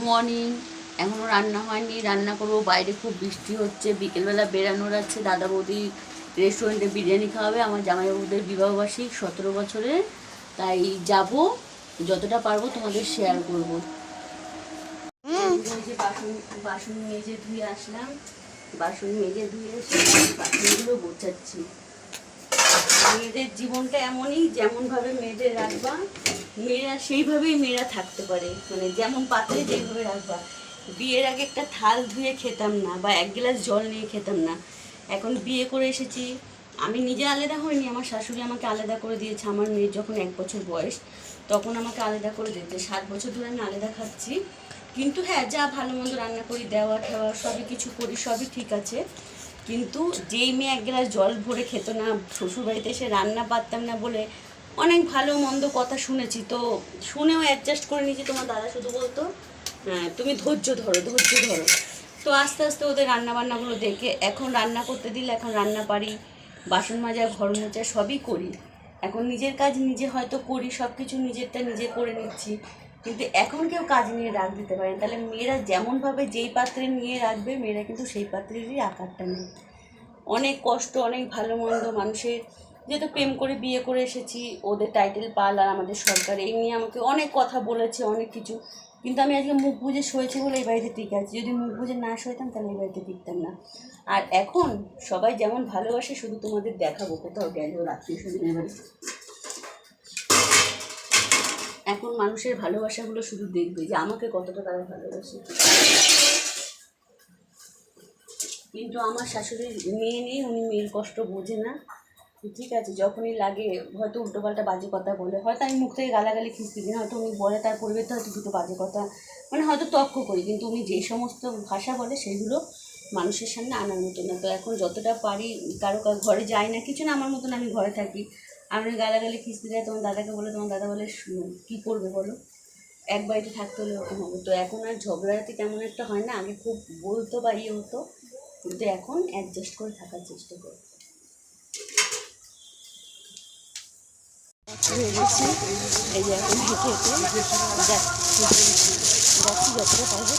Morning. এখনও রান্না হয়নি, রান্না করবো। বাইরে খুব বৃষ্টি হচ্ছে, বিকেলবেলা বেরানোর আছে। দাদা বৌদি রেস্টুরেন্টে বিরিয়ানি খাওয়াবে, আমার জামাইবাবুদের বিবাহবার্ষিক 17 বছরের, তাই যাব। যতটা পারবো তোমাদের শেয়ার করবো। বাসন মেজে ধুয়ে আসলাম, বাসন মেজে ধুয়ে এসে বাসনগুলো গোছাচ্ছি। মেয়েদের জীবনটা এমনই, যেমনভাবে মেয়েদের রাখবা মেয়েরা সেইভাবেই মেয়েরা থাকতে পারে। মানে যেমন পাত্রে যেভাবে রাখবা। বিয়ের আগে একটা থাল ধুয়ে খেতাম না, বা এক গ্লাস জল নিয়ে খেতাম না। এখন বিয়ে করে এসেছি, আমি নিজে আলাদা হইনি, আমার শাশুড়ি আমাকে আলাদা করে দিয়েছে। আমার মেয়ের যখন 1 বছর বয়স, তখন আমাকে আলাদা করে দিয়েছে। 7 বছর ধরে আমি আলাদা খাচ্ছি। কিন্তু হ্যাঁ, যা ভালো মন্দ রান্না করি, দেওয়া ঠেওয়া সবই কিছু করি, সবই ঠিক আছে। কিন্তু যেই মেয়ে 1 গ্লাস জল ভরে খেত না, শ্বশুরবাড়িতে এসে রান্না পারতাম না বলে অনেক ভালো মন্দ কথা শুনেছি। তো শুনেও অ্যাডজাস্ট করে নিয়েছি। তোমার দাদা শুধু বলতো, হ্যাঁ তুমি ধৈর্য ধরো, ধৈর্য ধরো। তো আস্তে আস্তে ওদের রান্নাবান্নাগুলো দেখে এখন রান্না করতে দিলে এখন রান্না পারি, বাসন মাজা, ঘর মোছা সবই করি। এখন নিজের কাজ নিজে হয়তো করি, সব কিছু নিজেরটা নিজে করে নিচ্ছি। কিন্তু এখন কেউ কাজ নিয়ে রাখ দিতে পারে না। তাহলে মেয়েরা যেমনভাবে যেই পাত্রে নিয়ে রাখবে, মেয়েরা কিন্তু সেই পাত্রেরই আকারটা নেই। অনেক কষ্ট, অনেক ভালো মন্দ মানুষের, যেহেতু প্রেম করে বিয়ে করে এসেছি, ওদের টাইটেল পাল আর আমাদের সরকার এই নিয়ে আমাকে অনেক কথা বলেছে, অনেক কিছু। কিন্তু আমি আজকে মুখ বুজে সয়েছি বলে এই বাড়িতে ঠিক আছে। যদি মুখ বুজে না সইতাম তাহলে এই বাড়িতে টিকতাম না। আর এখন সবাই যেমন ভালোবাসে, শুধু তোমাদের দেখাবো কোথাও গেলেও আত্মীয় স্বজনের বাড়ি। এখন মানুষের ভালোবাসাগুলো শুধু দেখবে যে আমাকে কতটা তারা ভালোবাসে। কিন্তু আমার শাশুড়ির মেয়ে নেই, উনি মেয়ের কষ্ট বোঝে না। ঠিক আছে, যখনই লাগে হয়তো উল্টোপাল্টা বাজে কথা বলে, হয়তো আমি মুখ থেকে গালাগালি খিস্তি দিই, হয়তো উনি বলে তার পরিবর্তে হয়তো দুটো বাজে কথা, মানে হয়তো তর্ক করি। কিন্তু উনি যে সমস্ত ভাষা বলে সেগুলো মানুষের সামনে আনার মতো না। তো এখন যতটা পারি, কারো ঘরে যাই না, কিছু না, আমার মতন আমি ঘরে থাকি। আমি গালাগালি খিস্তি দেয়, তোমার দাদাকে বলে, তোমার দাদা বলে কী করবে বলো, এক বাড়িতে থাকতে হলে ওরকম হবে। তো এখন আর ঝগড়াঝাটি তেমন একটা হয় না। আগে খুব বলতো বা ইয়ে হতো, কিন্তু এখন অ্যাডজাস্ট করে থাকার চেষ্টা করি। হয়ে গেছি, এই যে এখন হেঁটে হেঁটে যাচ্ছি, যতটা পারবো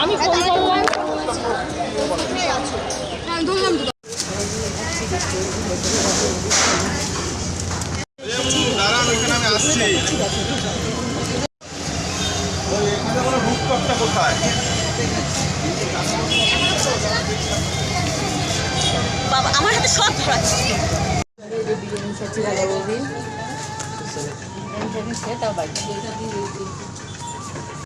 আমি বাবা আমার হাতে সব ধরাচ্ছে। বিরিয়ানি খাচ্ছি দাদা বৌদি, বিরিয়ানি খেয়ে তাও বাড়ি